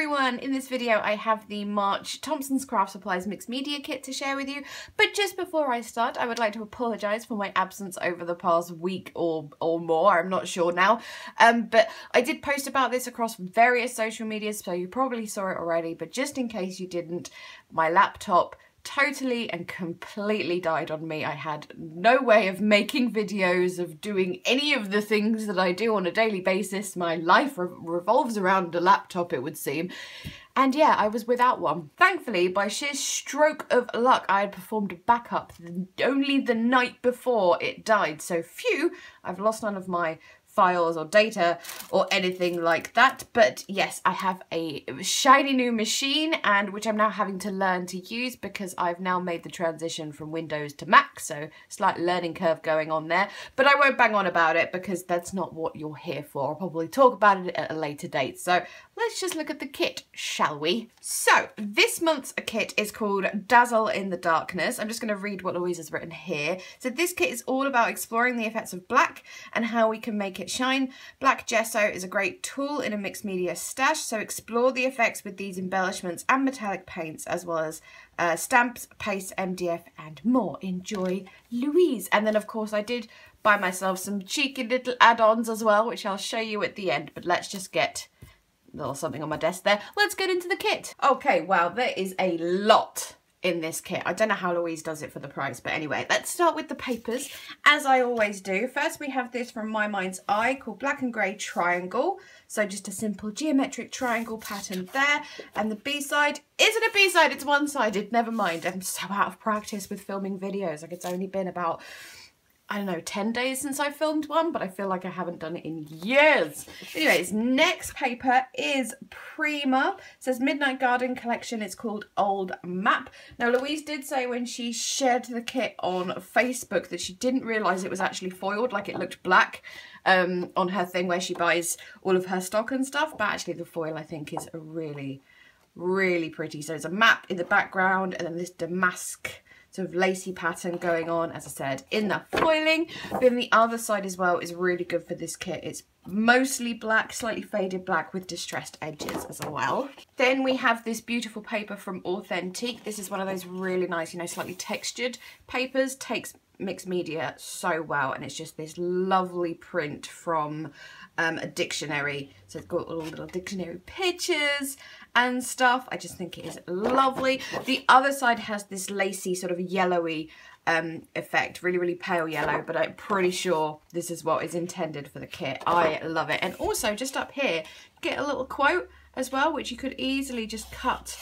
everyone! In this video I have the March Thompson's Craft Supplies Mixed Media Kit to share with you, but just before I start I would like to apologise for my absence over the past week or more, I'm not sure now, but I did post about this across various social medias, so you probably saw it already, but just in case you didn't, my laptop totally and completely died on me. I had no way of making videos, of doing any of the things that I do on a daily basis. My life revolves around a laptop, it would seem. And yeah, I was without one. Thankfully, by sheer stroke of luck, I had performed a backup only the night before it died. So phew, I've lost none of my files or data or anything like that, but yes, I have a shiny new machine, and which I'm now having to learn to use because I've now made the transition from Windows to Mac, so slight learning curve going on there, but I won't bang on about it because that's not what you're here for. I'll probably talk about it at a later date, so let's just look at the kit, shall we? So this month's kit is called Dazzle in the Darkness. I'm just going to read what Louise has written here. So this kit is all about exploring the effects of black and how we can make it shine. Black gesso is a great tool in a mixed media stash, so explore the effects with these embellishments and metallic paints, as well as stamps, paste, MDF and more. Enjoy, Louise. And then of course I did buy myself some cheeky little add-ons as well, which I'll show you at the end, but let's just get a little something on my desk there. Let's get into the kit. Okay, wow, there is a lot in this kit. I don't know how Louise does it for the price, but anyway, let's start with the papers, as I always do. First we have this from My Mind's Eye called Black and Grey Triangle. So just a simple geometric triangle pattern there. And the B-side isn't a B-side, it's one-sided, never mind. I'm so out of practice with filming videos. Like, it's only been about, I don't know, 10 days since I filmed one, but I feel like I haven't done it in years. Anyways, next paper is Prima. It says Midnight Garden Collection. It's called Old Map. Now, Louise did say when she shared the kit on Facebook that she didn't realise it was actually foiled, like it looked black on her thing where she buys all of her stock and stuff, but actually the foil I think is a really, really pretty. So there's a map in the background and then this damask sort of lacy pattern going on, as I said, in the foiling. But then the other side as well is really good for this kit. It's mostly black, slightly faded black with distressed edges as well. Then we have this beautiful paper from Authentique. This is one of those really nice, you know, slightly textured papers. Takes mixed media so well, and it's just this lovely print from a dictionary. So it's got all little dictionary pictures and stuff. I just think it is lovely. The other side has this lacy sort of yellowy effect, really, really pale yellow, but I'm pretty sure this is what is intended for the kit. I love it. And also just up here, get a little quote as well, which you could easily just cut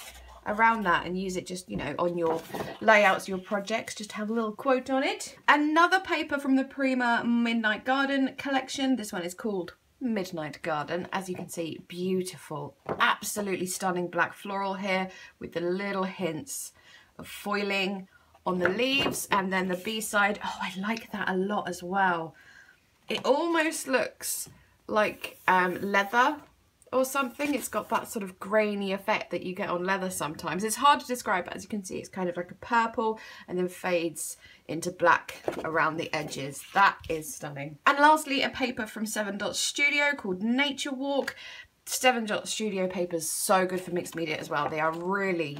around that and use it just, you know, on your layouts, your projects, just have a little quote on it. Another paper from the Prima Midnight Garden collection. This one is called Midnight Garden. As you can see, beautiful, absolutely stunning black floral here with the little hints of foiling on the leaves. And then the B-side, oh, I like that a lot as well. It almost looks like leather or something. It's got that sort of grainy effect that you get on leather sometimes. It's hard to describe, but as you can see, it's kind of like a purple and then fades into black around the edges. That is stunning. And lastly, a paper from 7 Dot Studio called Nature Walk. 7 Dot Studio papers, so good for mixed media as well. They are really,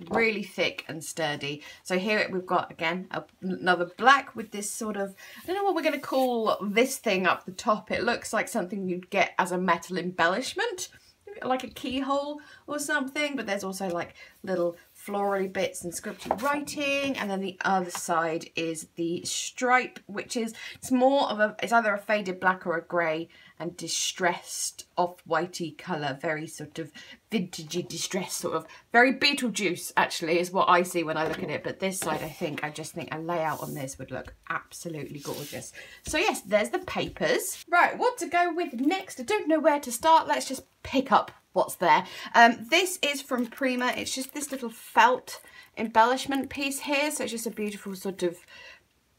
really thick and sturdy. So here we've got, again, another black with this sort of, I don't know what we're going to call this thing up the top. It looks like something you'd get as a metal embellishment, like a keyhole or something, but there's also like little florally bits and scripty writing. And then the other side is the stripe, which is, it's more of a, it's either a faded black or a grey and distressed off-whitey colour, very sort of vintagey distressed, sort of very Beetlejuice actually is what I see when I look at it. But this side, I just think a layout on this would look absolutely gorgeous. So yes, there's the papers. Right, what to go with next? I don't know where to start. Let's just pick up what's there. This is from Prima. It's just this little felt embellishment piece here. So it's just a beautiful sort of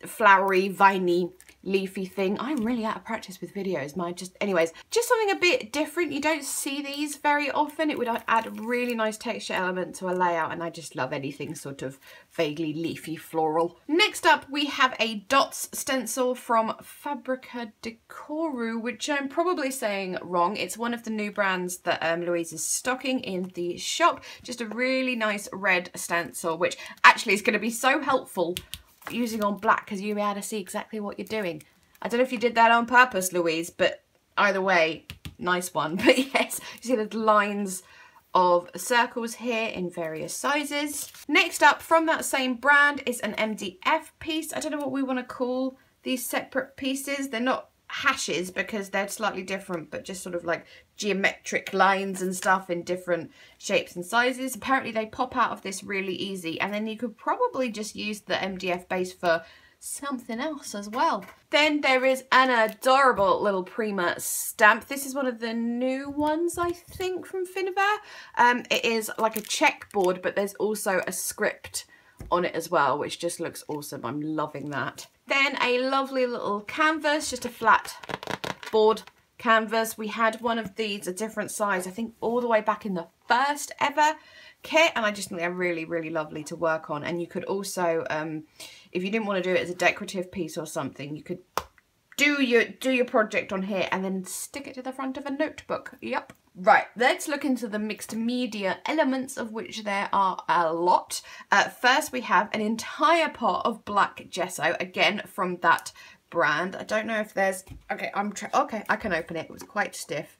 flowery, viney leafy thing. I'm really out of practice with videos. Anyways, just something a bit different. You don't see these very often. It would add a really nice texture element to a layout, and I just love anything sort of vaguely leafy floral. Next up, we have a dots stencil from Fabrica Decoru, which I'm probably saying wrong. It's one of the new brands that Louise is stocking in the shop. Just a really nice red stencil, which actually is going to be so helpful using on black because you'll be able to see exactly what you're doing. I don't know if you did that on purpose, Louise, but either way, nice one. But yes, you see the lines of circles here in various sizes. Next up, from that same brand, is an MDF piece. I don't know what we want to call these separate pieces. They're not hashes because they're slightly different, but just sort of like geometric lines and stuff in different shapes and sizes. Apparently they pop out of this really easy, and then you could probably just use the MDF base for something else as well. Then there is an adorable little Prima stamp. This is one of the new ones, I think, from Finnabair. It is like a checkboard, but there's also a script on it as well, which just looks awesome. I'm loving that. Then a lovely little canvas, just a flat board canvas. We had one of these, a different size, I think all the way back in the first ever kit, and I just think they're really, really lovely to work on. And you could also, if you didn't want to do it as a decorative piece or something, you could do your project on here and then stick it to the front of a notebook. Yep. Right, let's look into the mixed media elements, of which there are a lot. First, we have an entire pot of black gesso, again from that brand. I don't know if there's, okay, I can open it. It was quite stiff.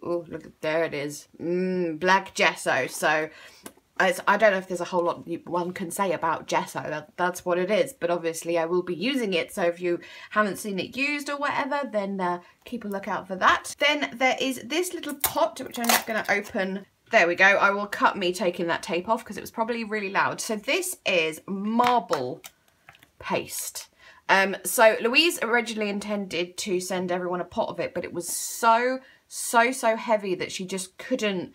Oh, look, there it is. Black gesso. So I don't know if there's a whole lot one can say about gesso. That's what it is. But obviously I will be using it. So if you haven't seen it used or whatever, then keep a lookout for that. Then there is this little pot, which I'm just going to open. There we go. I will cut me taking that tape off because it was probably really loud. So this is marble paste. So Louise originally intended to send everyone a pot of it, but it was so heavy that she just couldn't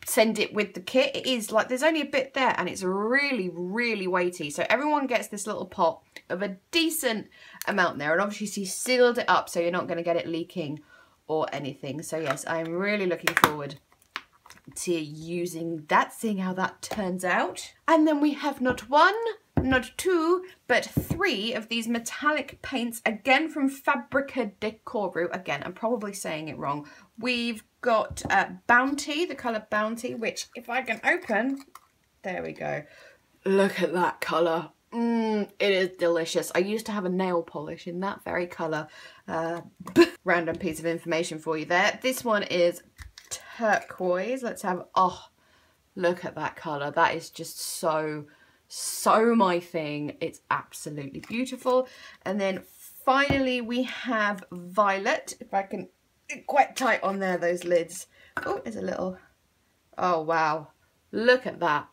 send it with the kit. It is like, there's only a bit there and it's really, really weighty. So everyone gets this little pot of a decent amount there, and obviously she sealed it up so you're not going to get it leaking or anything. So yes, I'm really looking forward to using that, seeing how that turns out. And then we have not one, not two, but three of these metallic paints, again from Fabrica Decoru. Again, I'm probably saying it wrong. We've got Bounty, the colour Bounty, which if I can open, there we go. Look at that colour. It is delicious. I used to have a nail polish in that very colour. Random piece of information for you there. This one is turquoise. Let's have, oh, look at that colour. That is just so my thing. It's absolutely beautiful. And then finally we have violet. If I can, quite tight on there, those lids. Oh, there's a little, oh wow, look at that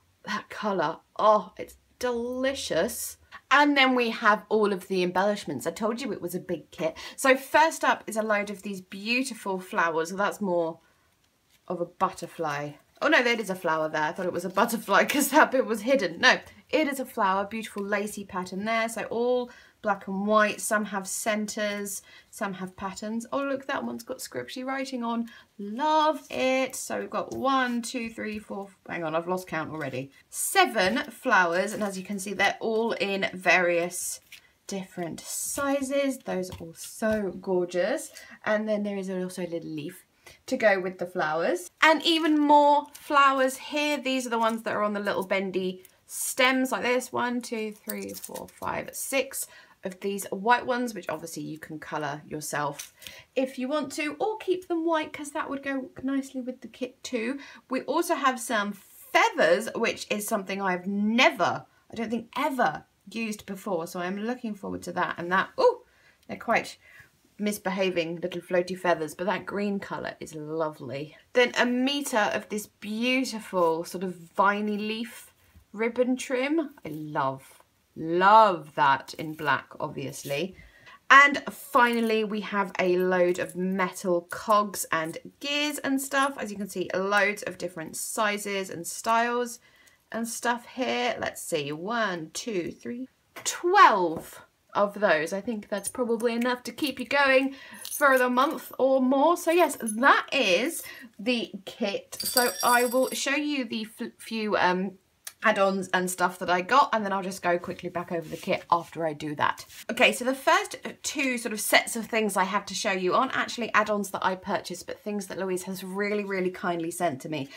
colour. Oh, it's delicious. And then we have all of the embellishments. I told you it was a big kit. So first up is a load of these beautiful flowers. So that's more of a butterfly. Oh no, there is a flower there. I thought it was a butterfly because that bit was hidden. No, it is a flower, beautiful lacy pattern there. So all black and white. Some have centers, some have patterns. Oh look, that one's got scripty writing on. Love it. So we've got 1, 2, 3, 4, hang on, I've lost count already. 7 flowers, and as you can see, they're all in various different sizes. Those are all so gorgeous. And then there is also a little leaf to go with the flowers, and even more flowers here. These are the ones that are on the little bendy stems like this. 1, 2, 3, 4, 5, 6 of these white ones, which obviously you can colour yourself if you want to, or keep them white because that would go nicely with the kit too. We also have some feathers, which is something I've never, I don't think ever used before, so I'm looking forward to that. And that, oh, they're quite misbehaving little floaty feathers, but that green colour is lovely. Then 1 metre of this beautiful sort of viney leaf ribbon trim. I love that in black, obviously. And finally we have a load of metal cogs and gears and stuff. As you can see, loads of different sizes and styles and stuff here. Let's see, 1, 2, 3, 12 of those. I think that's probably enough to keep you going for the month or more. So yes, that is the kit. So I will show you the few add-ons and stuff that I got, and then I'll just go quickly back over the kit after I do that. Okay, so the first two sort of sets of things I have to show you aren't actually add-ons that I purchased, but things that Louise has really, really kindly sent to me.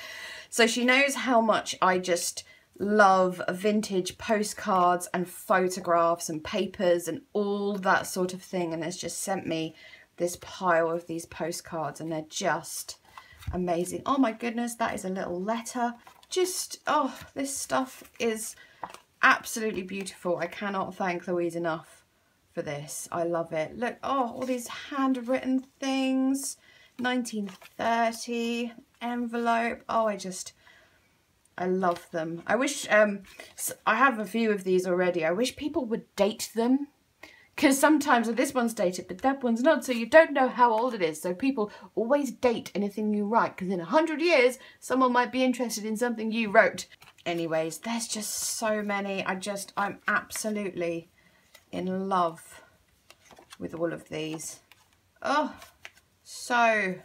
So she knows how much I just love vintage postcards and photographs and papers and all that sort of thing, and has just sent me this pile of these postcards, and they're just amazing. Oh my goodness, that is a little letter. Just, oh, this stuff is absolutely beautiful. I cannot thank Louise enough for this. I love it. Look, oh, all these handwritten things. 1930 envelope. Oh, I love them. I wish, I have a few of these already. I wish people would date them. Because sometimes this one's dated, but that one's not, so you don't know how old it is. So people always date anything you write, because in 100 years, someone might be interested in something you wrote. Anyways, there's just so many. I'm absolutely in love with all of these. Oh, so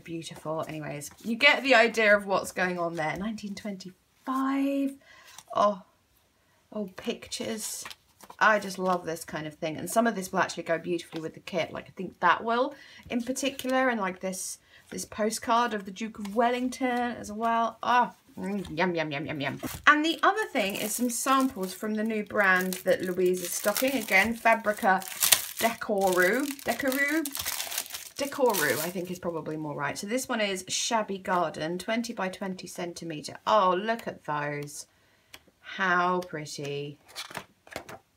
beautiful. Anyways, you get the idea of what's going on there. 1925. Oh, pictures. I just love this kind of thing, and some of this will actually go beautifully with the kit. Like I think that will in particular, and like this postcard of the Duke of Wellington as well. Oh, yum, yum, yum, yum, yum. And the other thing is some samples from the new brand that Louise is stocking. Again, Fabrica Decoru, I think is probably more right. So this one is Shabby Garden, 20 by 20 centimetre. Oh, look at those. How pretty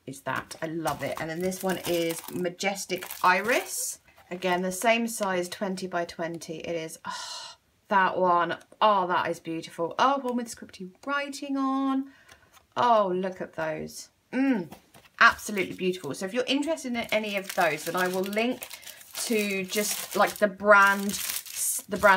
is that? I love it. And then this one is Majestic Iris. Again, the same size, 20 by 20. It is, oh, that one. Oh, that is beautiful. Oh, one with scripty writing on. Oh, look at those. Absolutely beautiful. So if you're interested in any of those, then I will link to just like the brand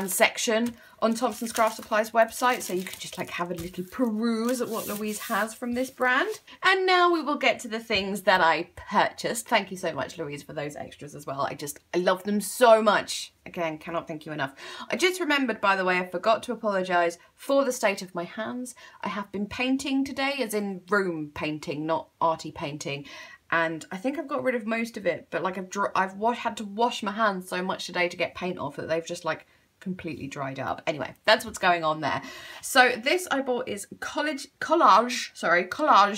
section on Thompson's Craft Supplies website, so you can just like have a little peruse at what Louise has from this brand. And now we will get to the things that I purchased. Thank you so much, Louise, for those extras as well. I love them so much. Again, cannot thank you enough. I just remembered, by the way, I forgot to apologise for the state of my hands. I have been painting today, as in room painting, not arty painting. And I think I've got rid of most of it, but like I've had to wash my hands so much today to get paint off that they've just like completely dried up. Anyway, that's what's going on there. So this I bought is collage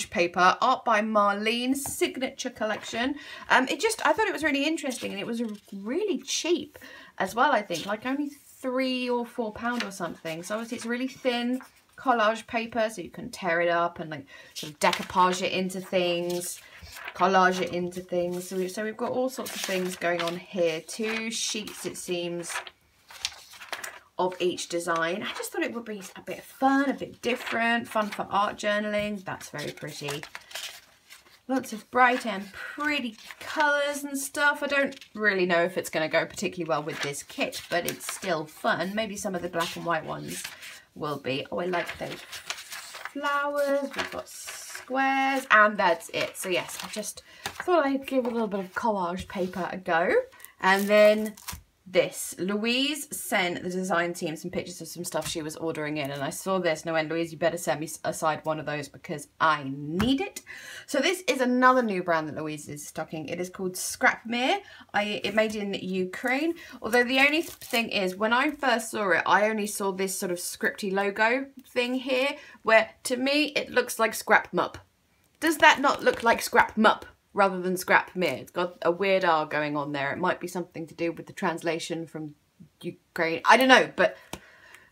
paper, art by Marlene, signature collection. I thought it was really interesting, and it was really cheap as well. I think like only £3 or £4 or something. So obviously it's really thin collage paper, so you can tear it up and like sort of decoupage it into things, collage it into things. So we've got all sorts of things going on here. 2 sheets, it seems, of each design. I just thought it would be a bit fun, a bit different, fun for art journaling. That's very pretty. Lots of bright and pretty colours and stuff. I don't really know if it's going to go particularly well with this kit, but it's still fun. Maybe some of the black and white ones will be. Oh, I like those flowers. We've got squares, and that's it. So yes, I just thought I'd give a little bit of collage paper a go. And then this, Louise sent the design team some pictures of some stuff she was ordering in, and I saw this and I went, Louise, you better set me aside one of those because I need it. So this is another new brand that Louise is stocking. It is called Scrapmere. It made in Ukraine, although the only thing is, when I first saw it, I only saw this sort of scripty logo thing here, where to me it looks like Scrap Mup. Does that not look like Scrap Mup rather than Scrapmere? It's got a weird R going on there. It might be something to do with the translation from Ukraine. I don't know, but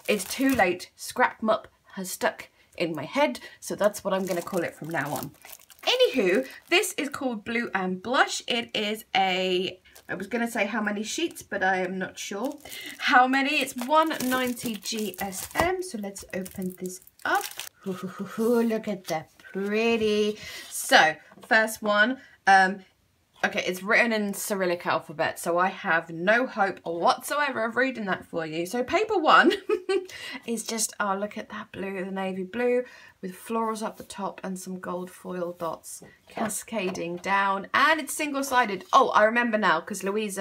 it's too late. Scrap Mup has stuck in my head, so that's what I'm going to call it from now on. Anywho, this is called Blue and Blush. It is I was going to say how many sheets, but I am not sure how many. It's 190 GSM, so let's open this up. Look at that. Pretty. So first one, Okay, it's written in Cyrillic alphabet, so I have no hope whatsoever of reading that for you. So paper 1 is just, oh, look at that blue, the navy blue, with florals up the top and some gold foil dots cascading down, and it's single-sided. Oh, I remember now, because Louise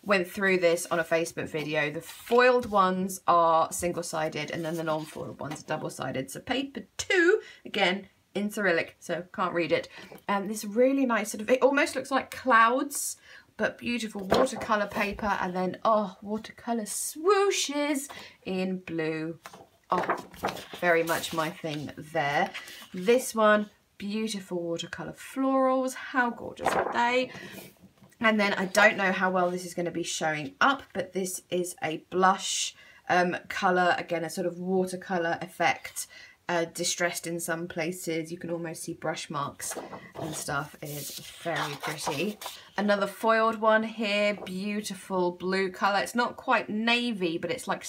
went through this on a Facebook video. The foiled ones are single-sided, and then the non-foiled ones are double-sided. So paper 2, again, in Cyrillic, so can't read it. And this really nice sort of, it almost looks like clouds, but beautiful watercolour paper, and then, oh, watercolour swooshes in blue. Oh, very much my thing there. This one, beautiful watercolour florals. How gorgeous are they? And then I don't know how well this is going to be showing up, but this is a blush colour, again, a sort of watercolour effect. Distressed in some places, you can almost see brush marks and stuff. It is very pretty. Another foiled one here, beautiful blue colour. It's not quite navy, but it's like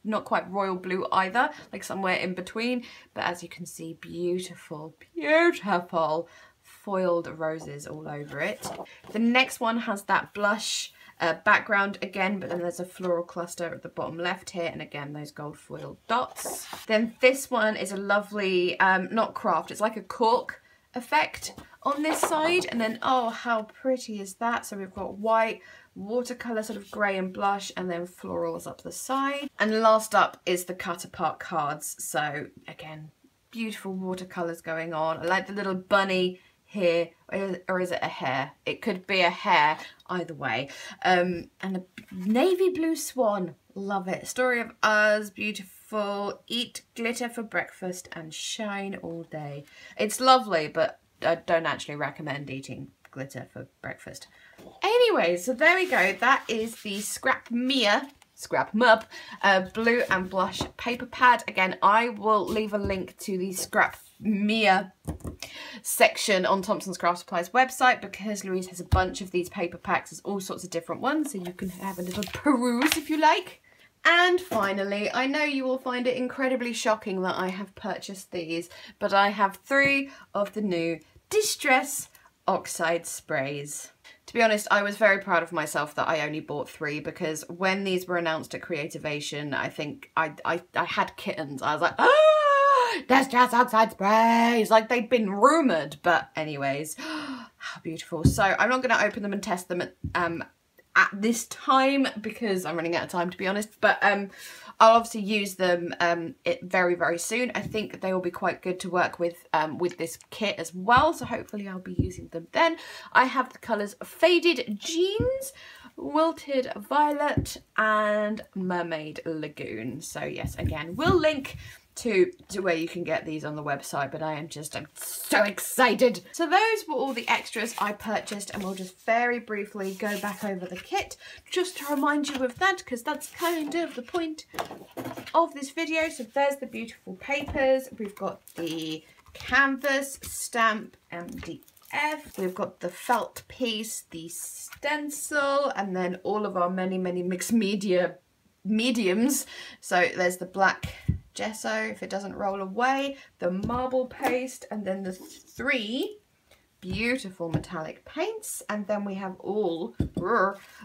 not quite royal blue either, like somewhere in between. But as you can see, beautiful, beautiful foiled roses all over it. The next one has that blush background again, but then there's a floral cluster at the bottom left here, and again those gold foil dots. Then this one is a lovely, not craft, it's like a cork effect on this side, and then, oh, how pretty is that? So we've got white, watercolour, sort of grey and blush, and then florals up the side. And last up is the cut apart cards. So again, beautiful watercolours going on. I like the little bunny here, or is it a hare? It could be a hare, either way. And a navy blue swan, love it. Story of us, beautiful. Eat glitter for breakfast and shine all day. It's lovely, but I don't actually recommend eating glitter for breakfast. Anyway, so there we go. That is the Scrap Mub blue and blush paper pad. Again, I will leave a link to the Scrap Mia section on Thompson's Craft Supplies website, because Louise has a bunch of these paper packs. There's all sorts of different ones, so you can have a little peruse if you like. And finally, I know you will find it incredibly shocking that I have purchased these, but I have 3 of the new Distress Oxide sprays. To be honest, I was very proud of myself that I only bought 3, because when these were announced at Creativation, I think I had kittens. I was like, ah! There's just Oxide sprays, like they'd been rumoured, but anyways, how beautiful. So I'm not going to open them and test them at this time, because I'm running out of time, to be honest, but I'll obviously use them very, very soon. I think they will be quite good to work with this kit as well, so hopefully I'll be using them then. I have the colours Faded Jeans, Wilted Violet, and Mermaid Lagoon. So yes, again, we'll link to where you can get these on the website, but I'm so excited. So those were all the extras I purchased, and we'll just very briefly go back over the kit just to remind you of that, because that's kind of the point of this video. So there's the beautiful papers. We've got the canvas, stamp, MDF. We've got the felt piece, the stencil, and then all of our many mixed media mediums. So there's the black gesso, if it doesn't roll away, the marble paste, and then the 3 beautiful metallic paints, and then we have all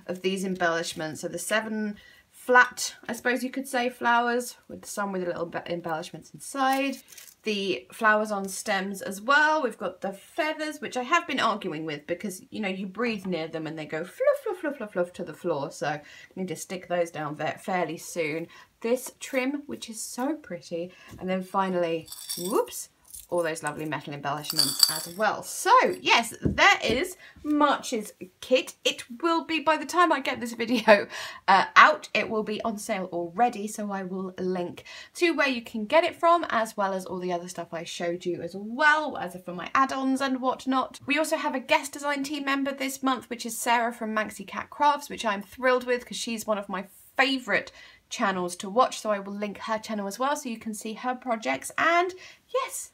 of these embellishments. So the 7 flat, I suppose you could say, flowers, with some with a little bit embellishments inside. The flowers on stems as well. We've got the feathers, which I have been arguing with, because, you know, you breathe near them and they go fluff, fluff, fluff, fluff, fluff to the floor. So I need to stick those down fairly soon. This trim, which is so pretty. And then finally, whoops, all those lovely metal embellishments as well. So yes, there is March's kit. It will be, by the time I get this video out, it will be on sale already, so I will link to where you can get it from, as well as all the other stuff I showed you as well, as for my add-ons and whatnot. We also have a guest design team member this month, which is Sarah from Manxie Cat Crafts, which I'm thrilled with, because she's one of my favourite channels to watch, so I will link her channel as well so you can see her projects. And yes,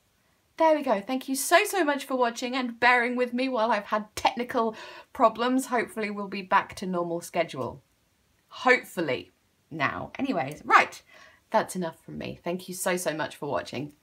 there we go. Thank you so much for watching and bearing with me while I've had technical problems. Hopefully we'll be back to normal schedule. Hopefully now. Anyways, right, that's enough from me. Thank you so much for watching.